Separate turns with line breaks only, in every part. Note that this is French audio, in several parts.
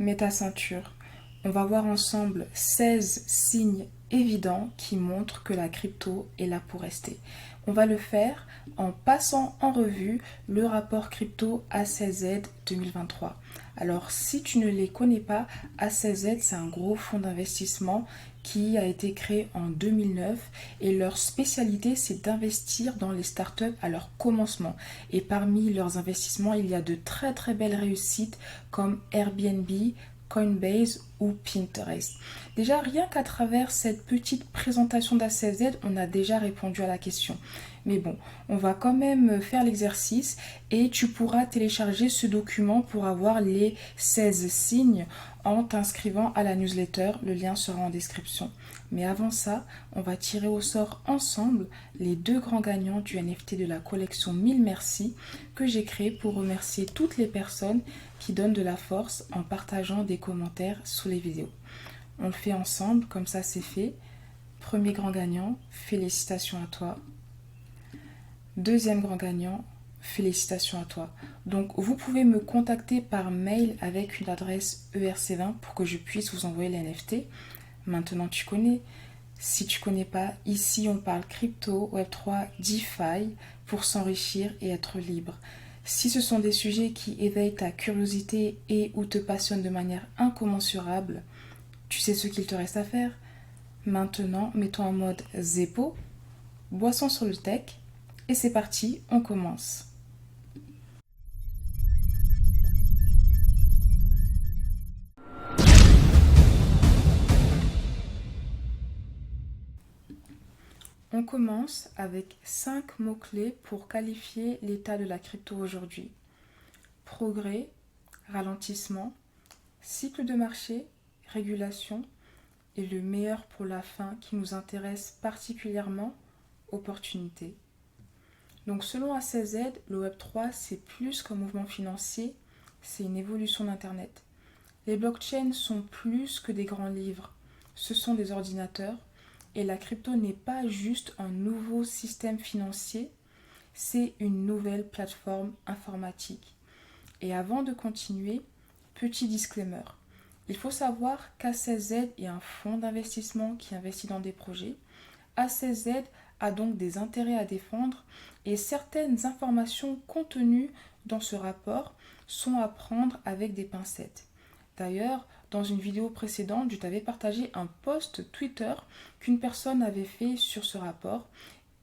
Mets ta ceinture. On va voir ensemble 16 signes évidents qui montrent que la crypto est là pour rester. On va le faire en passant en revue le rapport crypto A16Z 2023. Alors, si tu ne les connais pas, A16Z, c'est un gros fonds d'investissement qui a été créé en 2009 et leur spécialité, c'est d'investir dans les startups à leur commencement. Et parmi leurs investissements, il y a de très très belles réussites comme Airbnb, Coinbase ou Pinterest. Déjà, rien qu'à travers cette petite présentation d'A16Z, on a déjà répondu à la question. Mais bon, on va quand même faire l'exercice et tu pourras télécharger ce document pour avoir les 16 signes en t'inscrivant à la newsletter. Le lien sera en description. Mais avant ça, on va tirer au sort ensemble les deux grands gagnants du NFT de la collection 1000 merci que j'ai créé pour remercier toutes les personnes qui donnent de la force en partageant des commentaires sous les vidéos. On le fait ensemble, comme ça c'est fait. Premier grand gagnant, félicitations à toi. Deuxième grand gagnant, félicitations à toi. Donc vous pouvez me contacter par mail avec une adresse ERC20 pour que je puisse vous envoyer les NFT. Maintenant tu connais. Si tu connais pas, ici on parle crypto, Web3, DeFi pour s'enrichir et être libre. Si ce sont des sujets qui éveillent ta curiosité et ou te passionnent de manière incommensurable, tu sais ce qu'il te reste à faire. Maintenant, mets-toi en mode Zeppo, boisson sur le tech, et c'est parti, on commence. On commence avec 5 mots-clés pour qualifier l'état de la crypto aujourd'hui. Progrès, ralentissement, cycle de marché, régulation et le meilleur pour la fin qui nous intéresse particulièrement, opportunité. Donc selon A16Z, le Web3 c'est plus qu'un mouvement financier, c'est une évolution d'Internet. Les blockchains sont plus que des grands livres, ce sont des ordinateurs et la crypto n'est pas juste un nouveau système financier, c'est une nouvelle plateforme informatique. Et avant de continuer, petit disclaimer. Il faut savoir qu'A16Z est un fonds d'investissement qui investit dans des projets. A16Z a donc des intérêts à défendre et certaines informations contenues dans ce rapport sont à prendre avec des pincettes. D'ailleurs, dans une vidéo précédente, je t'avais partagé un post Twitter qu'une personne avait fait sur ce rapport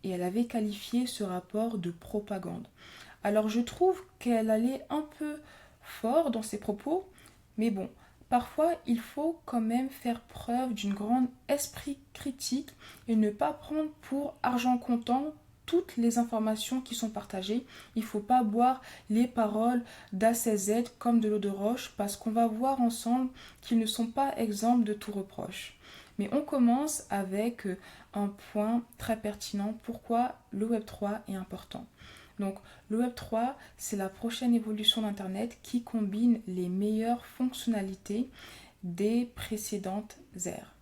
et elle avait qualifié ce rapport de propagande. Alors je trouve qu'elle allait un peu fort dans ses propos, mais bon, parfois il faut quand même faire preuve d'une grande esprit critique et ne pas prendre pour argent comptant toutes les informations qui sont partagées. Il ne faut pas boire les paroles d'A16Z comme de l'eau de roche parce qu'on va voir ensemble qu'ils ne sont pas exempts de tout reproche. Mais on commence avec un point très pertinent, pourquoi le Web3 est important. Donc le Web3, c'est la prochaine évolution d'Internet qui combine les meilleures fonctionnalités des précédentes ères.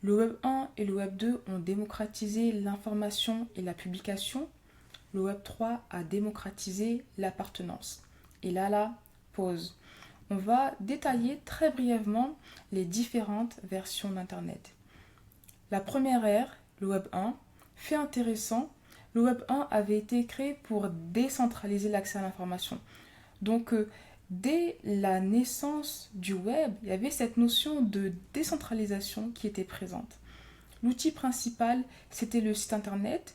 Le Web 1 et le Web 2 ont démocratisé l'information et la publication. Le Web 3 a démocratisé l'appartenance. Et là, pause. On va détailler très brièvement les différentes versions d'Internet. La première ère, le Web 1, fait intéressant, le Web 1 avait été créé pour décentraliser l'accès à l'information. Donc, dès la naissance du web, il y avait cette notion de décentralisation qui était présente. L'outil principal, c'était le site internet.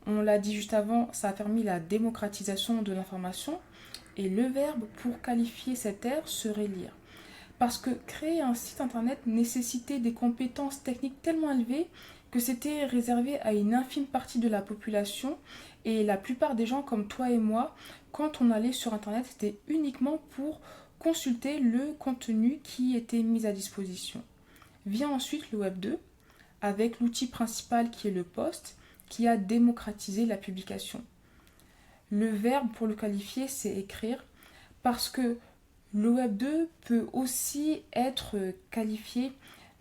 On l'a dit juste avant, ça a permis la démocratisation de l'information. Et le verbe pour qualifier cette ère serait lire. Parce que créer un site internet nécessitait des compétences techniques tellement élevées que c'était réservé à une infime partie de la population et la plupart des gens comme toi et moi, quand on allait sur internet, c'était uniquement pour consulter le contenu qui était mis à disposition. Vient ensuite le Web 2 avec l'outil principal qui est le post qui a démocratisé la publication. Le verbe pour le qualifier, c'est écrire parce que le Web 2 peut aussi être qualifié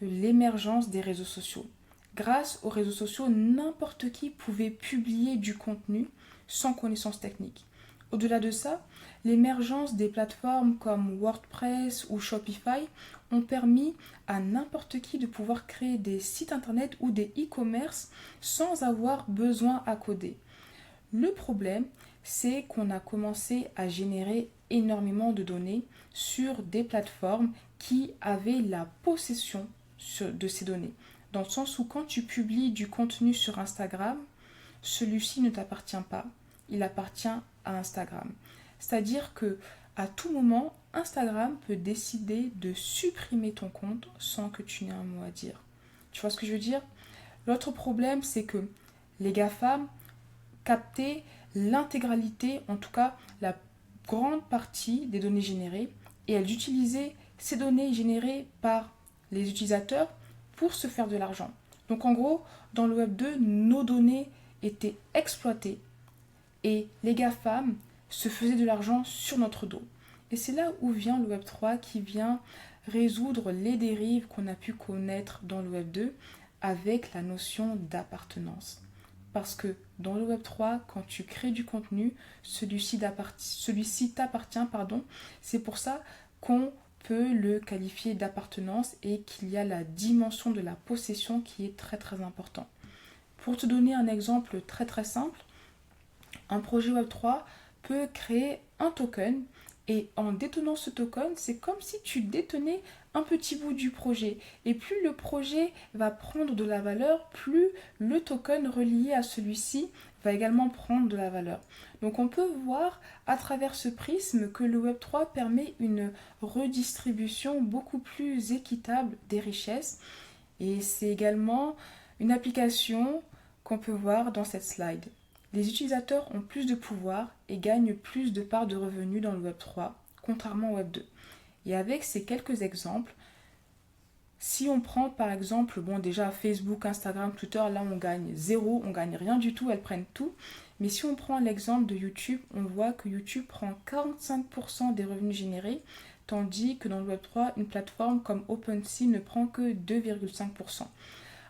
de l'émergence des réseaux sociaux. Grâce aux réseaux sociaux, n'importe qui pouvait publier du contenu sans connaissance technique. Au-delà de ça, L'émergence des plateformes comme WordPress ou Shopify ont permis à n'importe qui de pouvoir créer des sites internet ou des e-commerce sans avoir besoin à coder. Le problème, c'est qu'on a commencé à générer énormément de données sur des plateformes qui avaient la possession de ces données. Dans le sens où quand tu publies du contenu sur Instagram, celui-ci ne t'appartient pas, il appartient à Instagram. C'est-à-dire que à tout moment, Instagram peut décider de supprimer ton compte sans que tu n'aies un mot à dire. Tu vois ce que je veux dire? L'autre problème, c'est que les GAFAM captaient l'intégralité, en tout cas la grande partie des données générées, et elles utilisaient ces données générées par les utilisateurs pour se faire de l'argent. Donc en gros, dans le Web 2, nos données étaient exploitées et les GAFAM se faisaient de l'argent sur notre dos. Et c'est là où vient le Web 3 qui vient résoudre les dérives qu'on a pu connaître dans le Web 2 avec la notion d'appartenance. Parce que dans le Web 3, quand tu crées du contenu, celui-ci t'appartient. C'est pour ça qu'on peut le qualifier d'appartenance et qu'il y a la dimension de la possession qui est très très important. Pour te donner un exemple très très simple, un projet Web3 peut créer un token et en détenant ce token, c'est comme si tu détenais un petit bout du projet. Et plus le projet va prendre de la valeur, plus le token relié à celui-ci va également prendre de la valeur. Donc on peut voir à travers ce prisme que le Web3 permet une redistribution beaucoup plus équitable des richesses. Et c'est également une application qu'on peut voir dans cette slide. Les utilisateurs ont plus de pouvoir et gagnent plus de parts de revenus dans le Web 3, contrairement au Web 2. Et avec ces quelques exemples, si on prend par exemple, déjà Facebook, Instagram, Twitter, là on gagne zéro, on gagne rien du tout, elles prennent tout. Mais si on prend l'exemple de YouTube, on voit que YouTube prend 45% des revenus générés, tandis que dans le Web 3, une plateforme comme OpenSea ne prend que 2,5%.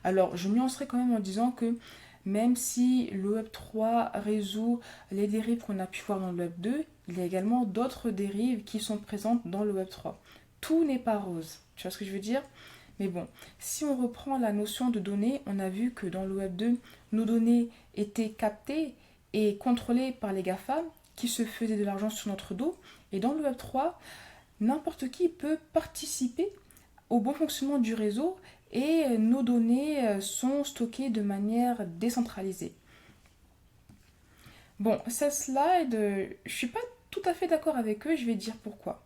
Alors je nuancerai quand même en disant que même si le Web 3 résout les dérives qu'on a pu voir dans le Web 2, il y a également d'autres dérives qui sont présentes dans le Web 3. Tout n'est pas rose, tu vois ce que je veux dire? Mais bon, si on reprend la notion de données, on a vu que dans le Web 2, nos données étaient captées et contrôlées par les GAFA qui se faisaient de l'argent sur notre dos. Et dans le Web 3, n'importe qui peut participer au bon fonctionnement du réseau et nos données sont stockées de manière décentralisée. Bon, cette slide, je ne suis pas tout à fait d'accord avec eux, je vais dire pourquoi.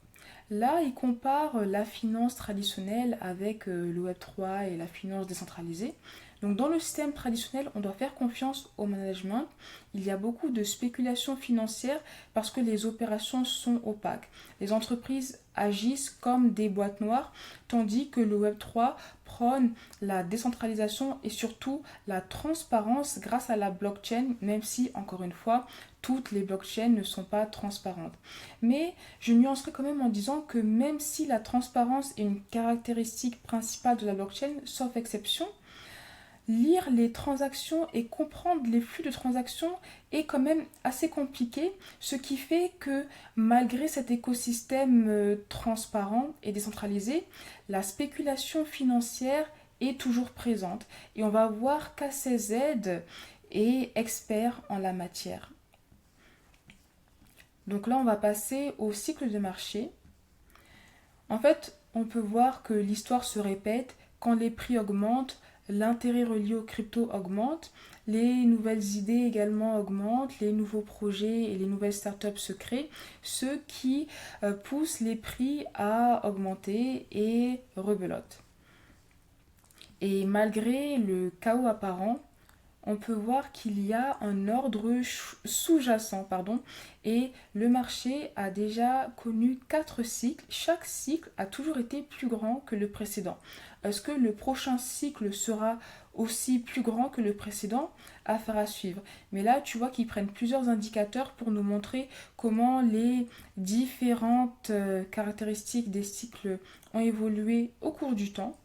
Là, ils comparent la finance traditionnelle avec le Web3 et la finance décentralisée. Donc dans le système traditionnel, on doit faire confiance au management. Il y a beaucoup de spéculation financière parce que les opérations sont opaques. Les entreprises agissent comme des boîtes noires, tandis que le Web3 prône la décentralisation et surtout la transparence grâce à la blockchain, même si, encore une fois, toutes les blockchains ne sont pas transparentes. Mais je nuancerai quand même en disant que même si la transparence est une caractéristique principale de la blockchain, sauf exception, lire les transactions et comprendre les flux de transactions est quand même assez compliqué, ce qui fait que malgré cet écosystème transparent et décentralisé, la spéculation financière est toujours présente et on va voir qu'ACZ est expert en la matière. Donc là, on va passer au cycle de marché. En fait, on peut voir que l'histoire se répète quand les prix augmentent. L'intérêt relié aux cryptos augmente, les nouvelles idées également augmentent, les nouveaux projets et les nouvelles startups se créent, ce qui pousse les prix à augmenter et rebelote. Et malgré le chaos apparent, on peut voir qu'il y a un ordre sous-jacent, et le marché a déjà connu 4 cycles. Chaque cycle a toujours été plus grand que le précédent. Est-ce que le prochain cycle sera aussi plus grand que le précédent? Affaire à suivre. Mais là, tu vois qu'ils prennent plusieurs indicateurs pour nous montrer comment les différentes caractéristiques des cycles ont évolué au cours du temps.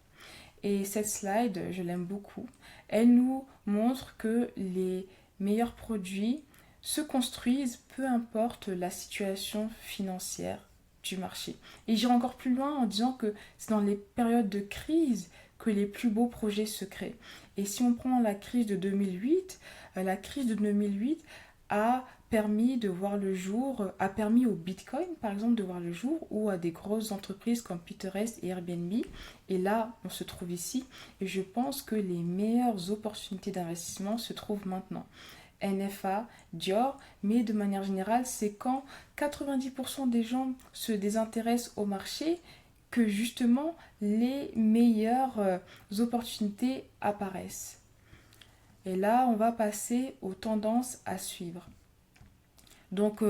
Et cette slide, je l'aime beaucoup. Elle nous montre que les meilleurs produits se construisent peu importe la situation financière du marché. Et j'irai encore plus loin en disant que c'est dans les périodes de crise que les plus beaux projets se créent. Et si on prend la crise de 2008, la crise de 2008 a permis de voir le jour, a permis au Bitcoin par exemple de voir le jour, ou à des grosses entreprises comme Pinterest et Airbnb. Et là, on se trouve ici, et je pense que les meilleures opportunités d'investissement se trouvent maintenant. NFA, Dior, mais de manière générale, c'est quand 90% des gens se désintéressent au marché que justement les meilleures opportunités apparaissent. Et là, on va passer aux tendances à suivre. Donc,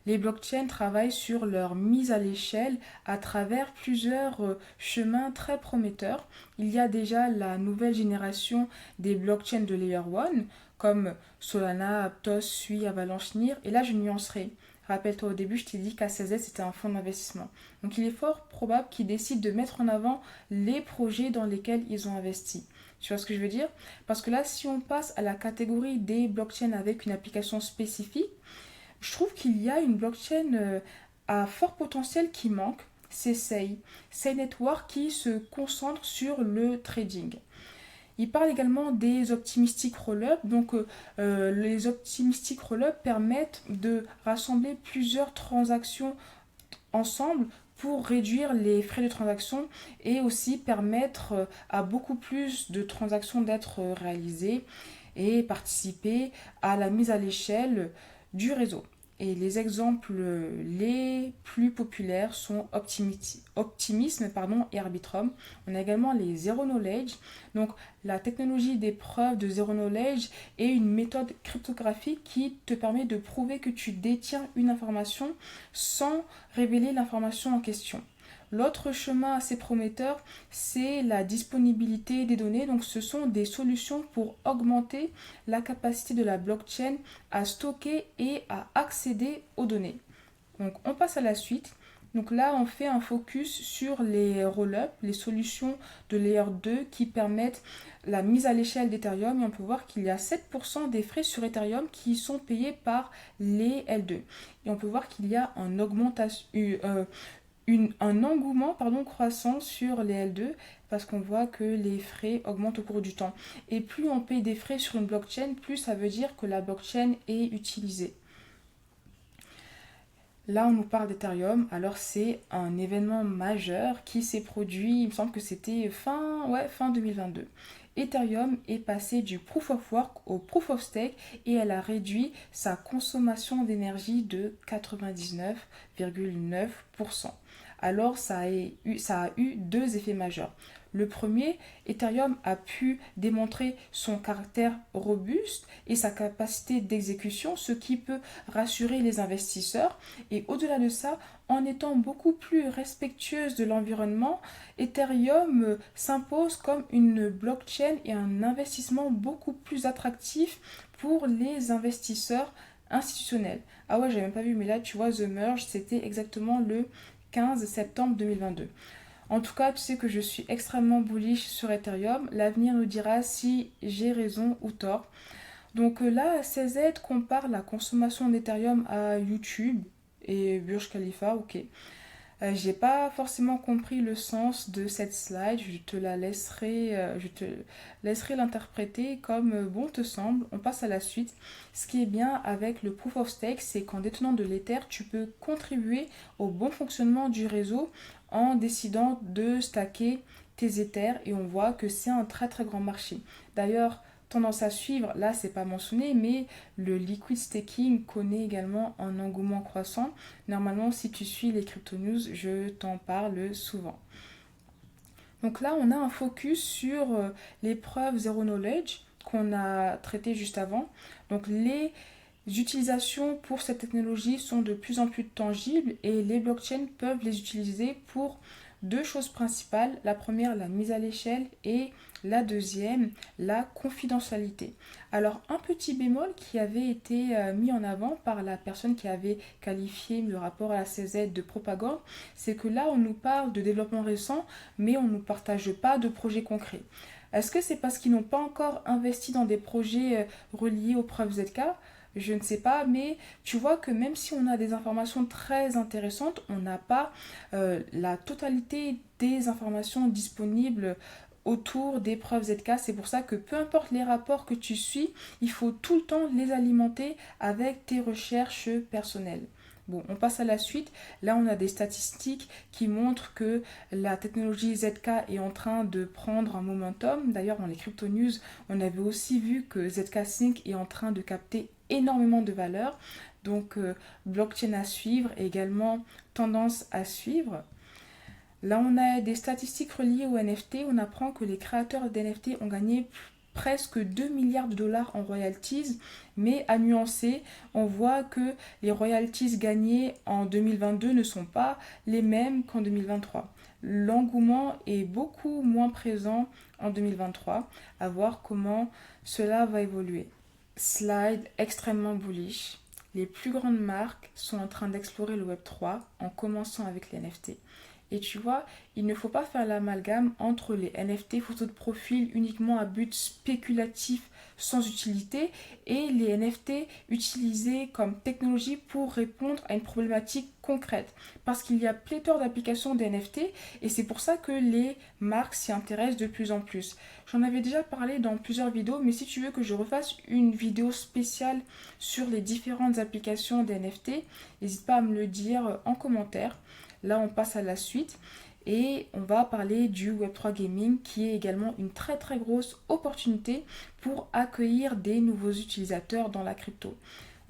les blockchains travaillent sur leur mise à l'échelle à travers plusieurs chemins très prometteurs. Il y a déjà la nouvelle génération des blockchains de Layer 1, comme Solana, Aptos, Sui, Avalanche, NIR. Et là, je nuancerai. Rappelle-toi, au début, je t'ai dit qu'ACZ, c'était un fonds d'investissement. Donc, il est fort probable qu'ils décident de mettre en avant les projets dans lesquels ils ont investi. Tu vois ce que je veux dire? Parce que là, si on passe à la catégorie des blockchains avec une application spécifique, je trouve qu'il y a une blockchain à fort potentiel qui manque, c'est Sei. Sei Network qui se concentre sur le trading. Il parle également des optimistic roll-up. Donc, les optimistic roll-up permettent de rassembler plusieurs transactions ensemble pour réduire les frais de transaction et aussi permettre à beaucoup plus de transactions d'être réalisées et participer à la mise à l'échelle du réseau. Et les exemples les plus populaires sont Optimism et Arbitrum. On a également les Zero Knowledge. Donc la technologie des preuves de Zero Knowledge est une méthode cryptographique qui te permet de prouver que tu détiens une information sans révéler l'information en question. L'autre chemin assez prometteur, c'est la disponibilité des données. Donc, ce sont des solutions pour augmenter la capacité de la blockchain à stocker et à accéder aux données. Donc, on passe à la suite. Donc là, on fait un focus sur les roll-up, les solutions de Layer 2 qui permettent la mise à l'échelle d'Ethereum. Et on peut voir qu'il y a 7% des frais sur Ethereum qui sont payés par les L2. Et on peut voir qu'il y a un engouement croissant sur les L2 parce qu'on voit que les frais augmentent au cours du temps. Et plus on paye des frais sur une blockchain, plus ça veut dire que la blockchain est utilisée. Là, on nous parle d'Ethereum. Alors, c'est un événement majeur qui s'est produit, il me semble que c'était fin 2022. Ethereum est passé du Proof of Work au Proof of Stake et elle a réduit sa consommation d'énergie de 99,9%. Alors, ça a eu deux effets majeurs. Le premier, Ethereum a pu démontrer son caractère robuste et sa capacité d'exécution, ce qui peut rassurer les investisseurs. Et au-delà de ça, en étant beaucoup plus respectueuse de l'environnement, Ethereum s'impose comme une blockchain et un investissement beaucoup plus attractif pour les investisseurs institutionnels. Ah ouais, j'avais même pas vu, mais là, tu vois, The Merge, c'était exactement le 15 septembre 2022. En tout cas, tu sais que je suis extrêmement bullish sur Ethereum. L'avenir nous dira si j'ai raison ou tort. Donc là, CZ compare la consommation d'Ethereum à YouTube et Burj Khalifa, ok. J'ai pas forcément compris le sens de cette slide, je te laisserai l'interpréter comme bon te semble. On passe à la suite. Ce qui est bien avec le Proof of Stake, c'est qu'en détenant de l'Ether, tu peux contribuer au bon fonctionnement du réseau en décidant de stacker tes Ethers et on voit que c'est un très très grand marché. D'ailleurs, tendance à suivre, là c'est pas mentionné, mais le liquid staking connaît également un engouement croissant. Normalement, si tu suis les crypto news, je t'en parle souvent. Donc là, on a un focus sur les preuves Zero Knowledge qu'on a traité juste avant. Donc les utilisations pour cette technologie sont de plus en plus tangibles et les blockchains peuvent les utiliser pour deux choses principales. La première, la mise à l'échelle et la deuxième, la confidentialité. Alors, un petit bémol qui avait été mis en avant par la personne qui avait qualifié le rapport à la CZ de propagande, c'est que là, on nous parle de développement récent, mais on ne nous partage pas de projets concrets. Est-ce que c'est parce qu'ils n'ont pas encore investi dans des projets reliés aux preuves ZK? Je ne sais pas, mais tu vois que même si on a des informations très intéressantes, on n'a pas la totalité des informations disponibles autour des preuves ZK. C'est pour ça que peu importe les rapports que tu suis, il faut tout le temps les alimenter avec tes recherches personnelles. Bon, on passe à la suite. Là, on a des statistiques qui montrent que la technologie ZK est en train de prendre un momentum. D'ailleurs, dans les crypto news, on avait aussi vu que ZK Sync est en train de capter énormément de valeur. Donc, blockchain à suivre et également tendance à suivre. Là, on a des statistiques reliées aux NFT. On apprend que les créateurs d'NFT ont gagné presque 2 milliards de dollars en royalties, mais à nuancer, on voit que les royalties gagnées en 2022 ne sont pas les mêmes qu'en 2023. L'engouement est beaucoup moins présent en 2023, à voir comment cela va évoluer. Slide extrêmement bullish. Les plus grandes marques sont en train d'explorer le Web3 en commençant avec les NFT. Et tu vois, il ne faut pas faire l'amalgame entre les NFT, photos de profil uniquement à but spéculatif sans utilité, et les NFT utilisés comme technologie pour répondre à une problématique concrète. Parce qu'il y a pléthore d'applications des NFT et c'est pour ça que les marques s'y intéressent de plus en plus. J'en avais déjà parlé dans plusieurs vidéos, mais si tu veux que je refasse une vidéo spéciale sur les différentes applications des NFT, n'hésite pas à me le dire en commentaire. Là, on passe à la suite et on va parler du Web3 Gaming qui est également une très très grosse opportunité pour accueillir des nouveaux utilisateurs dans la crypto.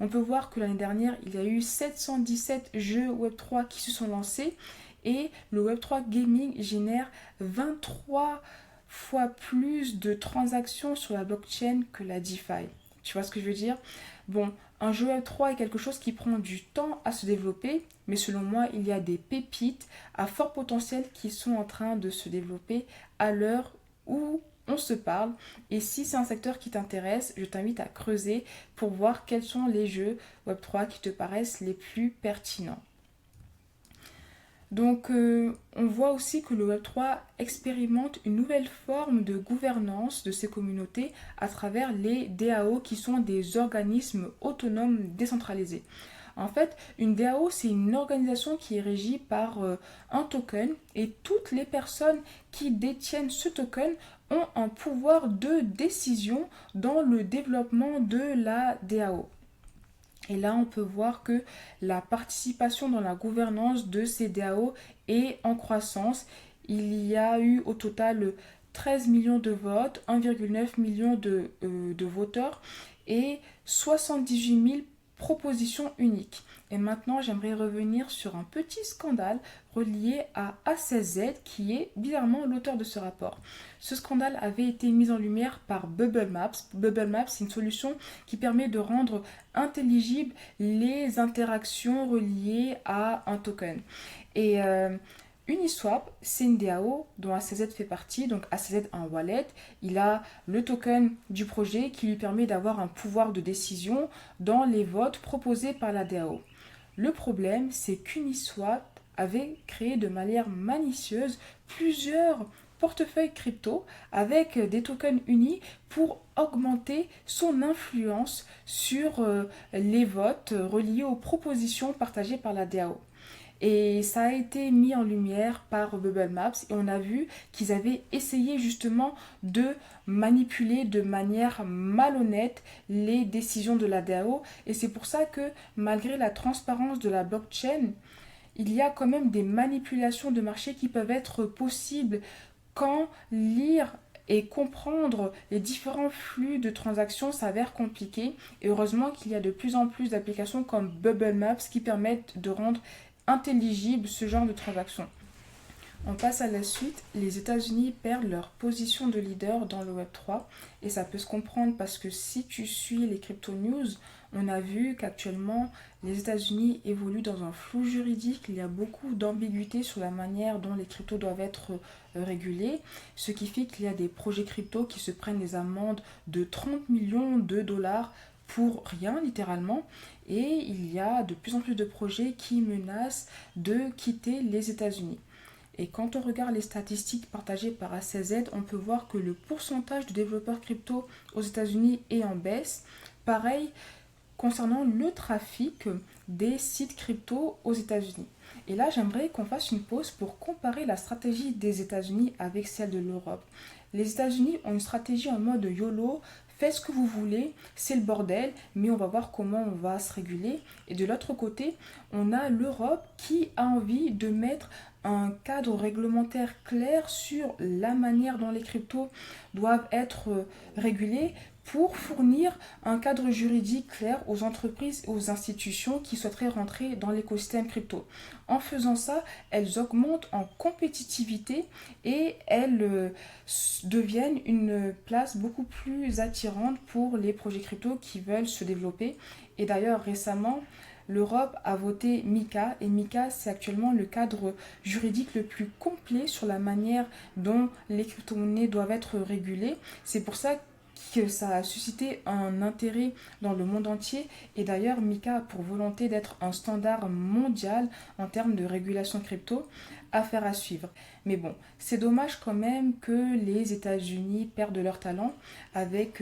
On peut voir que l'année dernière, il y a eu 717 jeux Web3 qui se sont lancés et le Web3 Gaming génère 23 fois plus de transactions sur la blockchain que la DeFi. Tu vois ce que je veux dire? Bon, un jeu Web3 est quelque chose qui prend du temps à se développer, mais selon moi, il y a des pépites à fort potentiel qui sont en train de se développer à l'heure où on se parle. Et si c'est un secteur qui t'intéresse, je t'invite à creuser pour voir quels sont les jeux Web3 qui te paraissent les plus pertinents. Donc, on voit aussi que le Web3 expérimente une nouvelle forme de gouvernance de ces communautés à travers les DAO qui sont des organismes autonomes décentralisés. En fait, une DAO, c'est une organisation qui est régie par un token et toutes les personnes qui détiennent ce token ont un pouvoir de décision dans le développement de la DAO. Et là, on peut voir que la participation dans la gouvernance de ces DAO est en croissance. Il y a eu au total 13 millions de votes, 1,9 million de voteurs et 78 000 propositions uniques. Et maintenant, j'aimerais revenir sur un petit scandale relié à A16Z qui est bizarrement l'auteur de ce rapport. Ce scandale avait été mis en lumière par Bubble Maps. Bubble Maps, c'est une solution qui permet de rendre intelligibles les interactions reliées à un token. Et Uniswap, c'est une DAO dont A16Z fait partie. Donc A16Z a un wallet, il a le token du projet qui lui permet d'avoir un pouvoir de décision dans les votes proposés par la DAO. Le problème, c'est qu'Uniswap avait créé de manière malicieuse plusieurs portefeuilles crypto avec des tokens unis pour augmenter son influence sur les votes reliés aux propositions partagées par la DAO. Et ça a été mis en lumière par Bubble Maps et on a vu qu'ils avaient essayé justement de manipuler de manière malhonnête les décisions de la DAO. Et c'est pour ça que malgré la transparence de la blockchain, il y a quand même des manipulations de marché qui peuvent être possibles quand lire et comprendre les différents flux de transactions s'avère compliqué. Et heureusement qu'il y a de plus en plus d'applications comme Bubble Maps qui permettent de rendre intelligible ce genre de transactions. On passe à la suite. Les États-Unis perdent leur position de leader dans le Web3 et ça peut se comprendre parce que si tu suis les crypto news, on a vu qu'actuellement les États-Unis évoluent dans un flou juridique. Il y a beaucoup d'ambiguïté sur la manière dont les cryptos doivent être régulés, ce qui fait qu'il y a des projets crypto qui se prennent des amendes de 30 millions de dollars pour rien littéralement, et il y a de plus en plus de projets qui menacent de quitter les États-Unis. Et quand on regarde les statistiques partagées par A16Z, on peut voir que le pourcentage de développeurs crypto aux États-Unis est en baisse. Pareil concernant le trafic des sites crypto aux États-Unis. Et là, j'aimerais qu'on fasse une pause pour comparer la stratégie des États-Unis avec celle de l'Europe. Les États-Unis ont une stratégie en mode YOLO, faites ce que vous voulez, c'est le bordel, mais on va voir comment on va se réguler. Et de l'autre côté, on a l'Europe qui a envie de mettre un cadre réglementaire clair sur la manière dont les cryptos doivent être régulés pour fournir un cadre juridique clair aux entreprises et aux institutions qui souhaiteraient rentrer dans l'écosystème crypto. En faisant ça, elles augmentent en compétitivité et elles deviennent une place beaucoup plus attirante pour les projets crypto qui veulent se développer. Et d'ailleurs, récemment, l'Europe a voté MiCA et MiCA, c'est actuellement le cadre juridique le plus complet sur la manière dont les crypto-monnaies doivent être régulées. C'est pour ça que ça a suscité un intérêt dans le monde entier. Et d'ailleurs, MiCA a pour volonté d'être un standard mondial en termes de régulation crypto. Affaire à suivre. Mais bon, c'est dommage quand même que les États-Unis perdent leur talent avec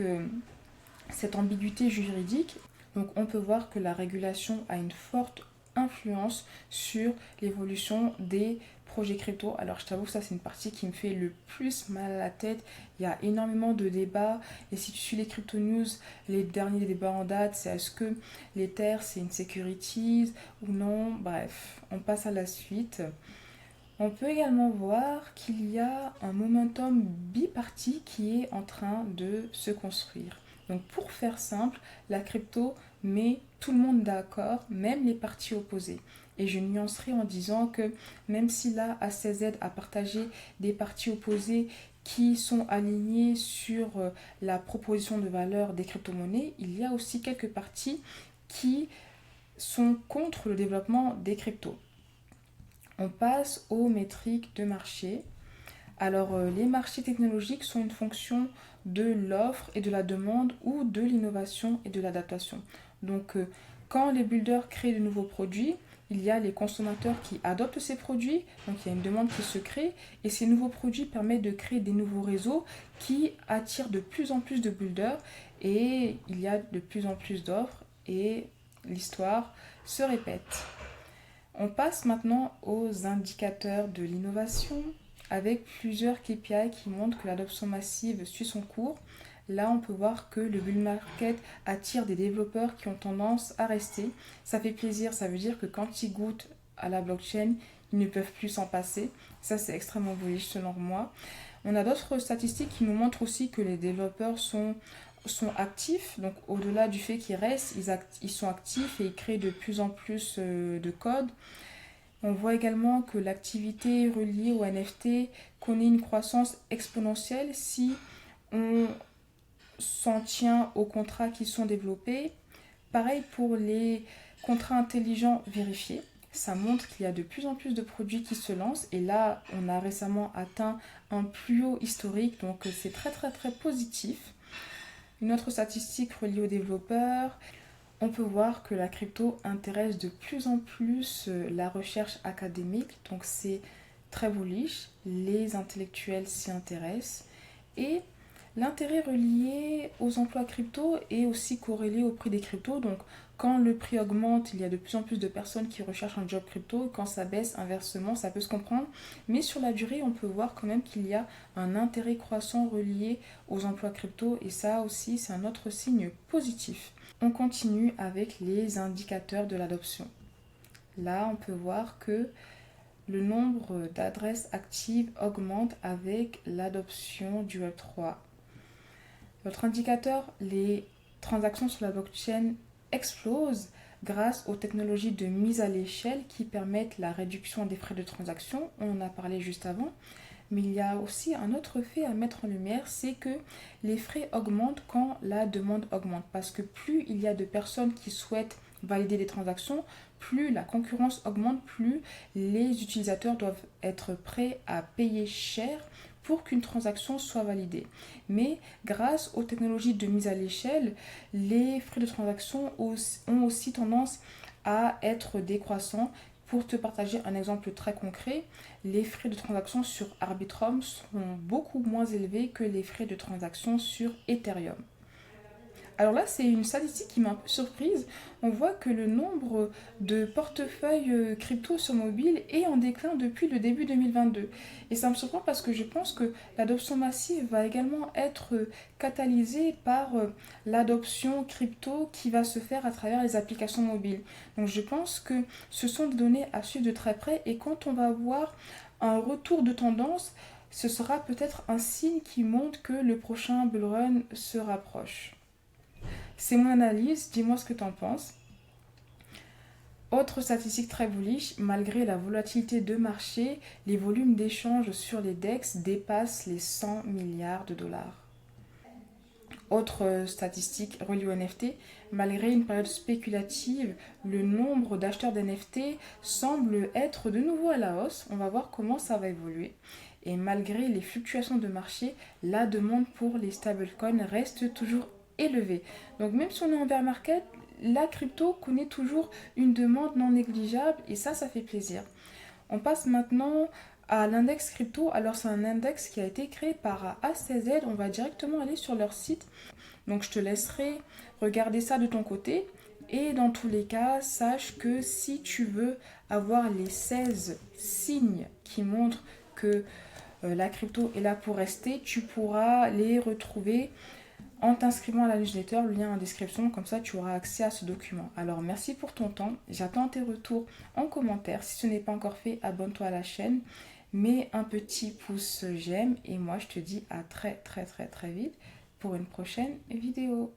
cette ambiguïté juridique. Donc on peut voir que la régulation a une forte influence sur l'évolution des projets crypto. Alors je t'avoue que ça c'est une partie qui me fait le plus mal à la tête. Il y a énormément de débats et si tu suis les crypto news, les derniers débats en date, c'est est-ce que l'Ether c'est une securities ou non. Bref, on passe à la suite. On peut également voir qu'il y a un momentum biparti qui est en train de se construire. Donc pour faire simple, la crypto met tout le monde d'accord, même les partis opposés. Et je nuancerai en disant que même si la ACZ a partagé des partis opposés qui sont alignés sur la proposition de valeur des crypto-monnaies, il y a aussi quelques partis qui sont contre le développement des cryptos. On passe aux métriques de marché. Alors, les marchés technologiques sont une fonction de l'offre et de la demande ou de l'innovation et de l'adaptation. Donc, quand les builders créent de nouveaux produits, il y a les consommateurs qui adoptent ces produits, donc il y a une demande qui se crée et ces nouveaux produits permettent de créer des nouveaux réseaux qui attirent de plus en plus de builders et il y a de plus en plus d'offres et l'histoire se répète. On passe maintenant aux indicateurs de l'innovation avec plusieurs KPI qui montrent que l'adoption massive suit son cours. Là, on peut voir que le bull market attire des développeurs qui ont tendance à rester. Ça fait plaisir, ça veut dire que quand ils goûtent à la blockchain, ils ne peuvent plus s'en passer. Ça, c'est extrêmement bullish selon moi. On a d'autres statistiques qui nous montrent aussi que les développeurs sont actifs, donc au-delà du fait qu'ils restent, ils sont actifs et ils créent de plus en plus de code. On voit également que l'activité reliée au NFT connaît une croissance exponentielle si on s'en tient aux contrats qui sont développés. Pareil pour les contrats intelligents vérifiés. Ça montre qu'il y a de plus en plus de produits qui se lancent et là on a récemment atteint un plus haut historique, donc c'est très très très positif. Une autre statistique reliée aux développeurs, on peut voir que la crypto intéresse de plus en plus la recherche académique, donc c'est très bullish, les intellectuels s'y intéressent et l'intérêt relié aux emplois crypto est aussi corrélé au prix des cryptos, donc quand le prix augmente, il y a de plus en plus de personnes qui recherchent un job crypto. Quand ça baisse, inversement, ça peut se comprendre. Mais sur la durée, on peut voir quand même qu'il y a un intérêt croissant relié aux emplois crypto. Et ça aussi, c'est un autre signe positif. On continue avec les indicateurs de l'adoption. Là, on peut voir que le nombre d'adresses actives augmente avec l'adoption du Web3. Notre indicateur, les transactions sur la blockchain explosent grâce aux technologies de mise à l'échelle qui permettent la réduction des frais de transaction. On en a parlé juste avant. Mais il y a aussi un autre fait à mettre en lumière, c'est que les frais augmentent quand la demande augmente. Parce que plus il y a de personnes qui souhaitent valider des transactions, plus la concurrence augmente, plus les utilisateurs doivent être prêts à payer cher pour qu'une transaction soit validée. Mais grâce aux technologies de mise à l'échelle, les frais de transaction ont aussi tendance à être décroissants. Pour te partager un exemple très concret, les frais de transaction sur Arbitrum sont beaucoup moins élevés que les frais de transaction sur Ethereum. Alors là, c'est une statistique qui m'a un peu surprise. On voit que le nombre de portefeuilles crypto sur mobile est en déclin depuis le début 2022. Et ça me surprend parce que je pense que l'adoption massive va également être catalysée par l'adoption crypto qui va se faire à travers les applications mobiles. Donc je pense que ce sont des données à suivre de très près et quand on va voir un retour de tendance, ce sera peut-être un signe qui montre que le prochain bull run se rapproche. C'est mon analyse, dis-moi ce que tu en penses. Autre statistique très bullish, malgré la volatilité de marché, les volumes d'échanges sur les DEX dépassent les 100 milliards de dollars. Autre statistique reliée au NFT, malgré une période spéculative, le nombre d'acheteurs d'NFT semble être de nouveau à la hausse. On va voir comment ça va évoluer. Et malgré les fluctuations de marché, la demande pour les stablecoins reste toujours élevée. Donc même si on est en bear market, la crypto connaît toujours une demande non négligeable et ça fait plaisir. On passe maintenant à l'index crypto. Alors c'est un index qui a été créé par A16Z. On va directement aller sur leur site. Donc je te laisserai regarder ça de ton côté. Et dans tous les cas, sache que si tu veux avoir les 16 signes qui montrent que la crypto est là pour rester, tu pourras les retrouver en t'inscrivant à la newsletter, le lien en description, comme ça tu auras accès à ce document. Alors merci pour ton temps, j'attends tes retours en commentaire. Si ce n'est pas encore fait, abonne-toi à la chaîne, mets un petit pouce j'aime et moi je te dis à très vite pour une prochaine vidéo.